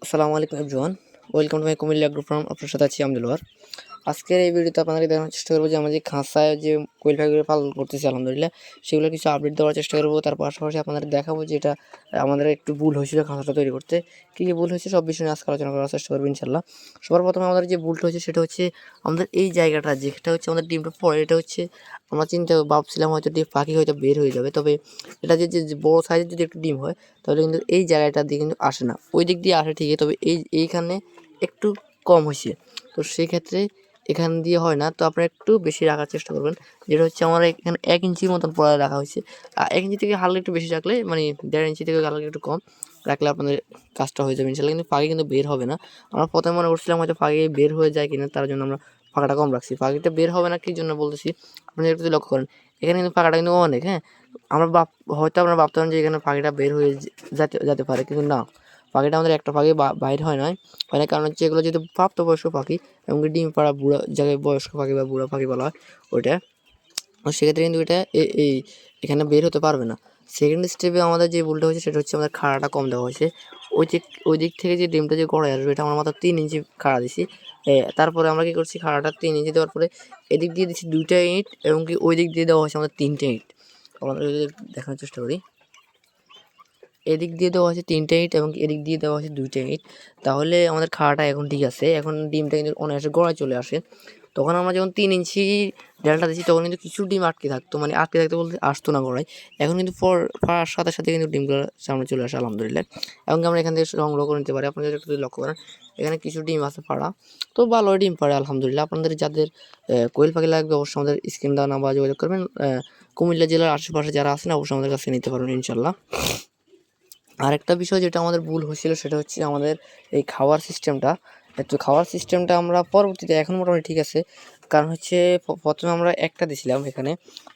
আসসালামু আলাইকুম everyone, welcome to my Comilla agro farm. আপনার সাথে আছি আমদুল্লাহ। আজকের এই ভিডিওতে আপনাদেরকে দেখানোর চেষ্টা করবো যে আমরা যে খাঁচায় যে কোয়েল পাখিগুলো পালন করতেছি আলহামদুলিল্লাহ, সেগুলো কিছু আপডেট দেওয়ার চেষ্টা করবো। তার পাশাপাশি আপনাদের দেখাবো যে এটা আমাদের একটু ভুল হয়েছিল খাঁচাটা তৈরি করতে, কী কী ভুল হয়েছে সব বিষয় নিয়ে আজকে আলোচনা করার চেষ্টা করবো ইনশাল্লাহ। সবার প্রথমে আমাদের যে ভুলটা হয়েছে সেটা হচ্ছে আমাদের এই জায়গাটা, যেটা হচ্ছে আমাদের ডিমটা পড়ে, এটা হচ্ছে আমরা চিন্তা ভাবছিলাম হয়তো ডিম পাখি হয়তো বের হয়ে যাবে, তবে এটা যে বড়ো সাইজের যদি একটু ডিম হয় তাহলে কিন্তু এই জায়গাটা দিয়ে কিন্তু আসে না, ওই দিক দিয়ে আসে ঠিকই, তবে এইখানে একটু কম হয়েছে। তো সেই ক্ষেত্রে এখান দিয়ে হয় না, তো আপনারা একটু বেশি রাখার চেষ্টা করবেন। যেটা হচ্ছে আমার এখানে 1 ইঞ্চির মতন পড়া রাখা হয়েছে। 1 ইঞ্চি থেকে হালকা একটু বেশি রাখলে, মানে 1.5 ইঞ্চি থেকে হালকা একটু কম রাখলে আপনাদের কাজটা হয়ে যাবে ইনশাল্লাহ। কিন্তু পাখি কিন্তু বের হবে না। আমরা প্রথমে মনে করছিলাম হয়তো পাখি বের হয়ে যায় কিনা, তার জন্য আমরা ফাঁকাটা কম রাখছি। পাখিটা বের হবে না কি জন্য বলতেছি, আপনি একটু লক্ষ্য করেন, এখানে কিন্তু ফাঁকাটা কিন্তু অনেক। হ্যাঁ, আমরা হয়তো আপনারা ভাবতে পারেন যে এখানে পাখিটা বের হয়ে যেতে পারে, কিন্তু না, পাখিটা আমাদের একটা পাখি বাইর হয় না। কারণ হচ্ছে এগুলো যেহেতু প্রাপ্তবয়স্ক পাখি এবং ডিম পাড়া বুড়া জায়গায় বয়স্ক পাখি বা বুড়া পাখি বলা হয় ওইটা, সেক্ষেত্রে কিন্তু এটা এই এখানে বের হতে পারবে না। সেকেন্ড স্টেপে আমাদের যে ভুলটা হয়েছে সেটা হচ্ছে আমাদের খাড়াটা কম দেওয়া হয়েছে। ওই দিক থেকে যে ডিমটা যে গড়ায় আসবে, এটা আমরা মাত্র 3 ইঞ্চি খাড়া দিছি। তারপরে আমরা কি করছি, খাড়াটা 3 ইঞ্চি দেওয়ার পরে এদিক দিয়ে দিচ্ছি 2টা ইট, এবং কি ওই দিক দিয়ে দেওয়া হয়েছে আমাদের 3টে ইট। আমরা যদি দেখানোর চেষ্টা করি, এদিক দিয়ে দেওয়া হয়েছে 3টে ইট এবং এদিক দিয়ে দেওয়া হয়েছে 2টে ইট। তাহলে আমাদের খাড়াটা এখন ঠিক আছে, এখন ডিমটা কিন্তু অনায়াসে গড়ায় চলে আসে। তখন আমরা যখন 3 ইঞ্চি ডেলটা দিচ্ছি তখন কিন্তু কিছু ডিম আটকে থাকতো, মানে আটকে থাকতে বলতে আসতো না গড়ায়। এখন কিন্তু ফাড়ার সাথে সাথে কিন্তু ডিমগুলো সামনে চলে আসে আলহামদুলিল্লাহ, এবং আমরা এখান থেকে সংগ্রহ করে নিতে পারি। আপনাদের একটু লক্ষ্য করেন, এখানে কিছু ডিম আছে পাড়া, তো ভালো ডিম পাড়ে আলহামদুলিল্লাহ। আপনাদের যাদের কোয়েল পাখি লাগবে অবশ্যই আমাদের স্ক্রিন দেওয়া নাম্বার যোগাযোগ করবেন। কুমিল্লা জেলার আশেপাশে যারা আছেন অবশ্যই আমাদের কাছে নিতে পারবেন ইনশাল্লাহ। আরেকটা বিষয় যেটা আমাদের ভুল হয়েছিল সেটা হচ্ছে আমাদের এই খাওয়ার সিস্টেমটা। তো খাওয়ার সিস্টেমটা আমরা পরবর্তীতে এখন মোটামুটি ঠিক আছে, কারণ হচ্ছে প্রথমে আমরা একটা দিছিলাম এখানে।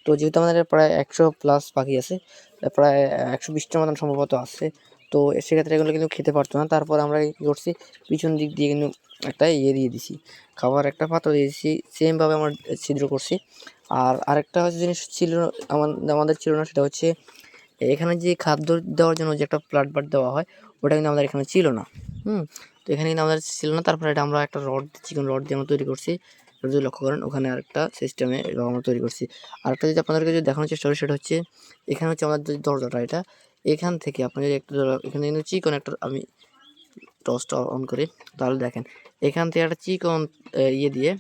তো যেহেতু আমাদের প্রায় 100+ পাখি আছে, প্রায় 120টার মতন সম্ভবত আছে, তো সেক্ষেত্রে এগুলো কিন্তু খেতে পারতো না। তারপর আমরা কী করছি, পিছন দিক দিয়ে কিন্তু একটা দিয়ে দিছি, খাবার একটা পাত্র দিয়ে দিয়েছি, সেমভাবে আমরা ছিদ্র করছি। আর আরেকটা হচ্ছে জিনিস ছিল আমাদের ছিল না, সেটা হচ্ছে এখানে যে খাদ্য দেওয়ার জন্য যে একটা প্লাটবার দেওয়া হয়, ওটা কিন্তু আমাদের এখানে ছিল না। তো এখানে কিন্তু আমাদের ছিল না। তারপরে এটা আমরা একটা চিকন রড দিয়ে আমরা তৈরি করছি। যদি লক্ষ্য করেন, ওখানে আরেকটা সিস্টেমে আমরা তৈরি করছি। আরেকটা যদি আপনাদেরকে যদি দেখানোর চেষ্টা করি, সেটা হচ্ছে এখানে হচ্ছে আমাদের যে দরজাটা, এটা এখান থেকে আপনাদের একটা এখানে কিন্তু চিকন একটা, আমি টর্চটা অন করি তাহলে দেখেন, এখান থেকে একটা চিকন দিয়ে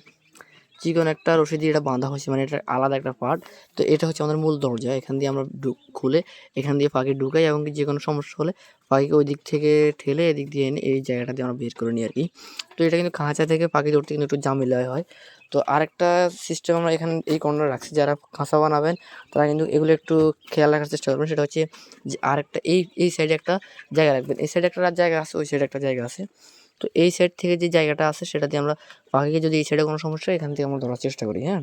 চিকন একটা রশি দিয়ে এটা বাঁধা হয়েছে, মানে এটা আলাদা একটা পার্ট। তো এটা হচ্ছে আমাদের মূল দরজা, এখান দিয়ে আমরা খুলে এখান দিয়ে পাখি ঢুকাই, এবং যে কোনো সমস্যা হলে পাখিকে ওই দিক থেকে ঠেলে এদিক দিয়ে এনে এই জায়গাটা দিয়ে আমরা বের করে নিই আর কি। তো এটা কিন্তু খাঁচা থেকে পাখি ধরতে কিন্তু একটু ঝামেলা হয়। তো আরেকটা সিস্টেম আমরা এখানে এই কর্নারে রাখছি, যারা খাঁচা বানাবেন তারা কিন্তু এগুলো একটু খেয়াল রাখার চেষ্টা করবেন। সেটা হচ্ছে যে আরেকটা এই সাইডে একটা জায়গা রাখবেন, এই সাইডে একটা জায়গা আছে, ওই সাইডে একটা জায়গা আছে। তো এই সাইড থেকে যে জায়গাটা আছে সেটা দিয়ে আমরা পাখিকে, যদি এই সাইডে কোনো সমস্যা হয়, এখান থেকে আমরা ধরার চেষ্টা করি। হ্যাঁ,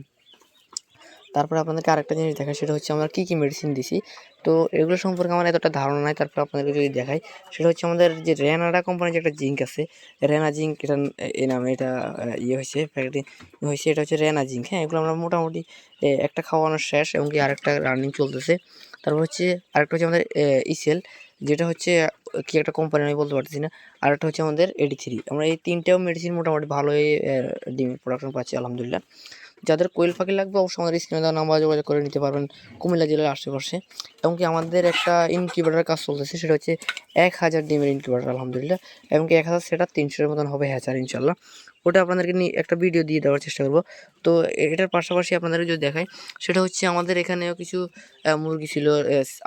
তারপরে আপনাদেরকে আরেকটা জিনিস দেখাই, সেটা হচ্ছে আমরা কী মেডিসিন দিছি। তো এগুলো সম্পর্কে আমার এতটা ধারণা নাই, তারপরে আপনাদেরকে যদি দেখাই, সেটা হচ্ছে আমাদের যে রেনাডা কোম্পানির যে একটা জিঙ্ক আছে, রেনা জিঙ্ক, এটা এই নামে এটা হয়েছে প্যাকেটিং হয়েছে, এটা হচ্ছে রেনা জিঙ্ক। হ্যাঁ, এগুলো আমরা মোটামুটি একটা খাওয়ানোর শেষ, এবং কি আরেকটা রানিং চলতেছে। তারপর হচ্ছে আরেকটা হচ্ছে আমাদের ইসেল, যেটা হচ্ছে কি একটা কোম্পানি আমি বলতে পারতেছি না। আর একটা হচ্ছে আমাদের 83। আমরা এই তিনটেও মেডিসিন মোটামুটি ভালোই ডিম প্রোডাকশন পাচ্ছি আলহামদুলিল্লাহ। যাদের কোয়েল পাখি লাগবে অবশ্যই আমাদের স্ক্রিনে দেওয়া নাম্বার যোগাযোগ করে নিতে পারবেন কুমিল্লা জেলার আশেপাশে। এমনকি আমাদের একটা ইনকিউবেটারের কাজ চলতেছে, সেটা হচ্ছে 1000 ডিমের ইনকিউবেটার আলহামদুলিল্লাহ, এমনকি 1000 সেটা 300-এর মতন হবে হ্যাচার ইনশাল্লাহ। ওটা আপনাদেরকে নিয়ে একটা ভিডিও দিয়ে দেওয়ার চেষ্টা করব। তো এটার পাশাপাশি আপনাদেরকে যদি দেখাই, সেটা হচ্ছে আমাদের এখানেও কিছু মুরগি ছিল,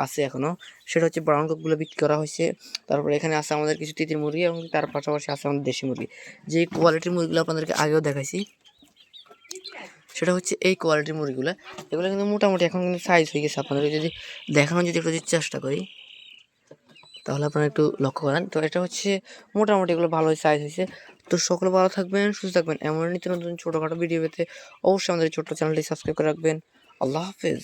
আছে এখনও। সেটা হচ্ছে ব্রাউন কোকগুলো বিক্রি করা হয়েছে। তারপরে এখানে আছে আমাদের কিছু তিতির মুরগি, এবং তার পাশাপাশি আছে আমাদের দেশি মুরগি। যে কোয়ালিটির মুরগিগুলো আপনাদেরকে আগেও দেখাইছি, সেটা হচ্ছে এই কোয়ালিটির মুরগিগুলো। এগুলো কিন্তু মোটামুটি এখন কিন্তু সাইজ হয়ে গেছে। আপনাদের যদি দেখানোর যদি একটু চেষ্টা করি, তাহলে আপনারা একটু লক্ষ্য করেন। তো এটা হচ্ছে মোটামুটি এগুলো ভালোই সাইজ হয়েছে। তো সকলে ভালো থাকবেন, সুস্থ থাকবেন। এমন নিত্য নতুন ছোটোখাটো ভিডিও পেতে অবশ্যই আমাদের ছোট্ট চ্যানেলটি সাবস্ক্রাইব করে রাখবেন। আল্লাহ হাফেজ।